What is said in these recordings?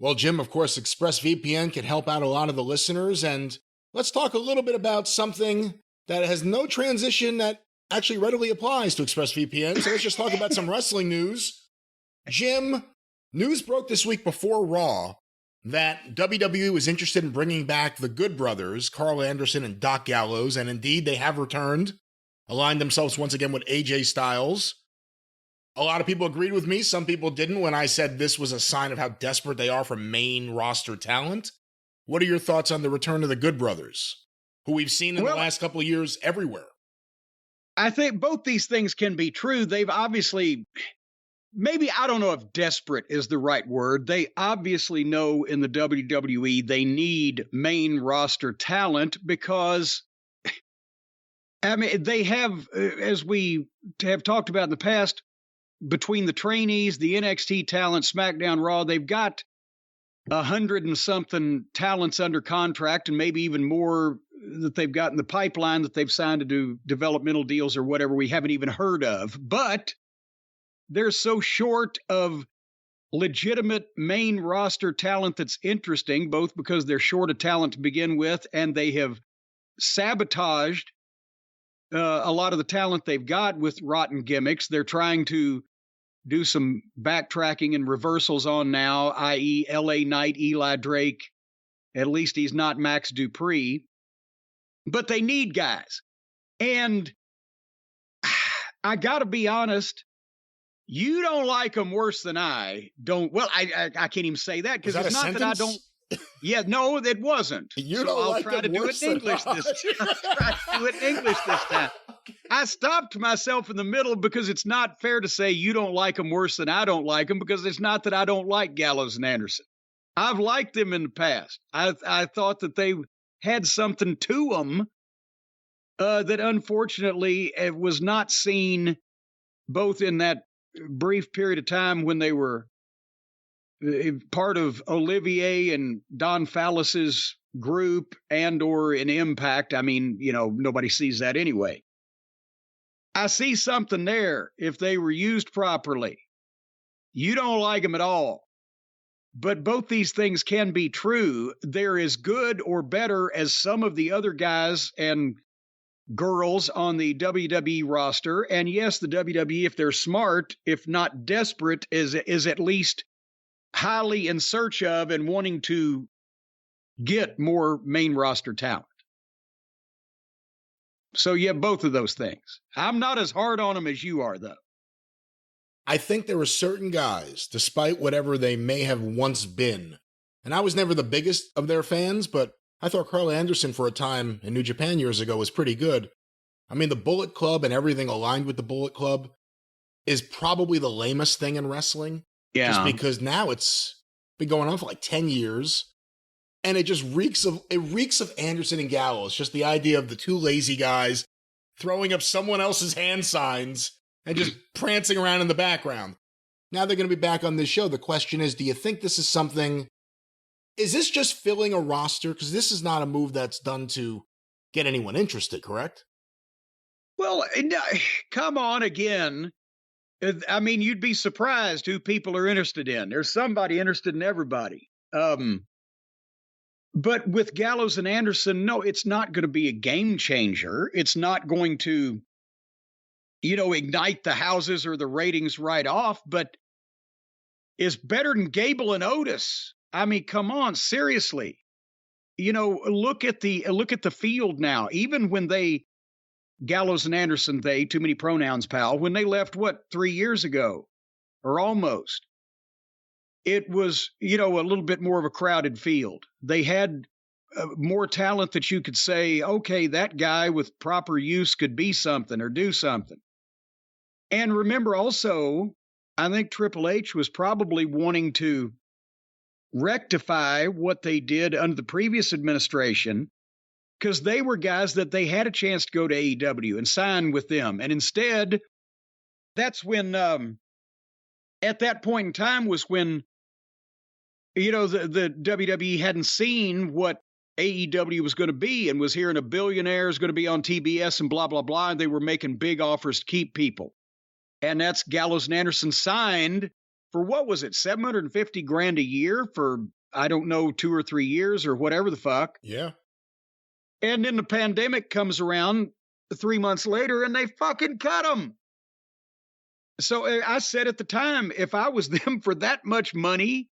Well, Jim, of course, ExpressVPN can help out a lot of the listeners. And let's talk a little bit about something that has no transition that actually readily applies to ExpressVPN. So let's just talk about some wrestling news. Jim, news broke this week before Raw that WWE was interested in bringing back the Good Brothers, Carl Anderson and Doc Gallows. And indeed, they have returned, aligned themselves once again with AJ Styles. A lot of people agreed with me. Some people didn't when I said this was a sign of how desperate they are for main roster talent. What are your thoughts on the return of the Good Brothers, who we've seen in the last couple of years everywhere? I think both these things can be true. They've obviously, maybe, I don't know if desperate is the right word. They obviously know in the WWE they need main roster talent because, I mean, they have, as we have talked about in the past, between the trainees, the NXT talent, SmackDown, Raw, they've got 100 and something talents under contract and maybe even more that they've got in the pipeline that they've signed to do developmental deals or whatever we haven't even heard of. But they're so short of legitimate main roster talent that's interesting, both because they're short of talent to begin with and they have sabotaged a lot of the talent they've got with rotten gimmicks. They're trying to do some backtracking and reversals on now, i.e. LA Knight, Eli Drake. At least he's not Max Dupree. But they need guys. And I got to be honest, you don't like them worse than I don't. Well, I can't even say that because it's not that I don't. Yeah, no, it wasn't. I'll try to do it in English this time. I'll try to do it in English this time. I stopped myself in the middle because it's not fair to say you don't like them worse than I don't like them because it's not that I don't like Gallows and Anderson. I've liked them in the past. I thought that they had something to them that unfortunately was not seen both in that brief period of time when they were part of Olivier and Don Fallis's group and or in Impact. I mean, nobody sees that anyway. I see something there if they were used properly. You don't like them at all. But both these things can be true. They're as good or better as some of the other guys and girls on the WWE roster. And yes, the WWE, if they're smart, if not desperate, is at least highly in search of and wanting to get more main roster talent. So yeah, both of those things. I'm not as hard on them as you are, though. I think there are certain guys, despite whatever they may have once been, and I was never the biggest of their fans, but I thought Carl Anderson for a time in New Japan years ago was pretty good. I mean, the Bullet Club and everything aligned with the Bullet Club is probably the lamest thing in wrestling. Yeah. Just because now it's been going on for like 10 years. And it just reeks of Anderson and Gallows. Just the idea of the two lazy guys throwing up someone else's hand signs and just prancing around in the background. Now they're going to be back on this show. The question is, do you think this is something... Is this just filling a roster? Because this is not a move that's done to get anyone interested, correct? Well, come on again. I mean, you'd be surprised who people are interested in. There's somebody interested in everybody. But with Gallows and Anderson, no, it's not going to be a game changer. It's not going to, ignite the houses or the ratings right off, but it's better than Gable and Otis. I mean, come on, seriously. Look at the field now. Even when Gallows and Anderson, too many pronouns, pal, when they left, 3 years ago or almost, it was, a little bit more of a crowded field. They had more talent that you could say, okay, that guy with proper use could be something or do something. And remember also, I think Triple H was probably wanting to rectify what they did under the previous administration, because they were guys that they had a chance to go to AEW and sign with them. And instead, that's when, at that point in time was when, the WWE hadn't seen what AEW was going to be and was hearing a billionaire is going to be on TBS and blah, blah, blah. And they were making big offers to keep people. And that's Gallows and Anderson signed for what was it, 750 grand a year for, I don't know, 2 or 3 years or whatever the fuck. Yeah. And then the pandemic comes around 3 months later and they fucking cut them. So I said at the time, if I was them for that much money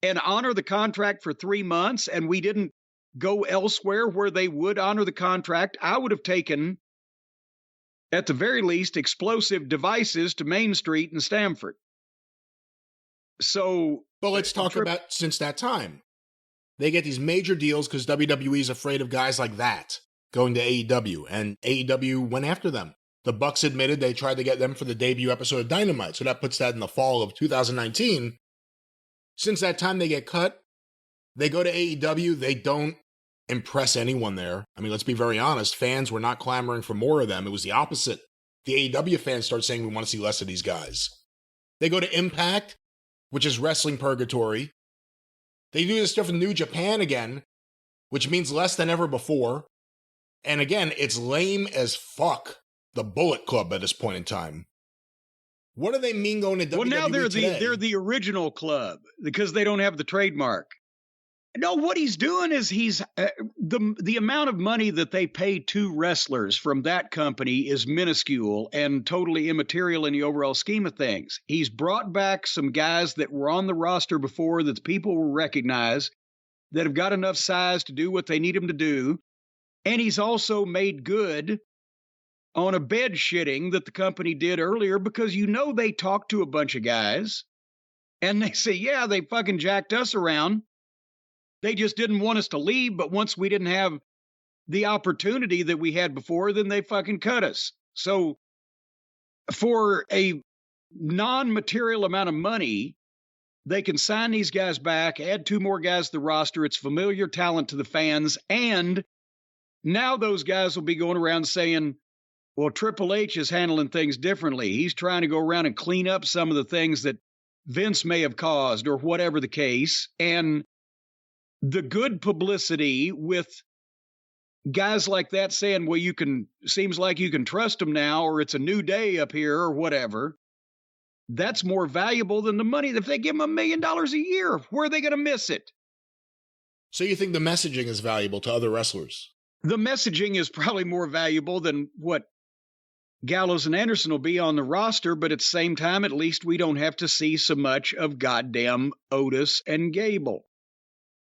and honor the contract for 3 months and we didn't go elsewhere where they would honor the contract, I would have taken, at the very least, explosive devices to Main Street in Stamford. So, but let's talk about since that time. They get these major deals because WWE is afraid of guys like that going to AEW, and AEW went after them. The Bucks admitted they tried to get them for the debut episode of Dynamite, so that puts that in the fall of 2019. Since that time, they get cut. They go to AEW. They don't impress anyone there. I mean, let's be very honest. Fans were not clamoring for more of them. It was the opposite. The AEW fans start saying we want to see less of these guys. They go to Impact, which is wrestling purgatory. They do this stuff in New Japan again, which means less than ever before. And again, it's lame as fuck, the Bullet Club at this point in time. What do they mean going to WWE? Well, now they're the original club because they don't have the trademark. No, what he's doing is he's the amount of money that they pay two wrestlers from that company is minuscule and totally immaterial in the overall scheme of things. He's brought back some guys that were on the roster before that people will recognize that have got enough size to do what they need them to do. And he's also made good on a bed shitting that the company did earlier because they talked to a bunch of guys and they say, yeah, they fucking jacked us around. They just didn't want us to leave, but once we didn't have the opportunity that we had before, then they fucking cut us. So for a non-material amount of money, they can sign these guys back, add 2 more guys to the roster. It's familiar talent to the fans. And now those guys will be going around saying, well, Triple H is handling things differently. He's trying to go around and clean up some of the things that Vince may have caused or whatever the case. And the good publicity with guys like that saying, well, seems like you can trust them now, or it's a new day up here or whatever. That's more valuable than the money. If they give them $1 million a year, where are they going to miss it? So you think the messaging is valuable to other wrestlers? The messaging is probably more valuable than what Gallows and Anderson will be on the roster, but at the same time, at least we don't have to see so much of goddamn Otis and Gable.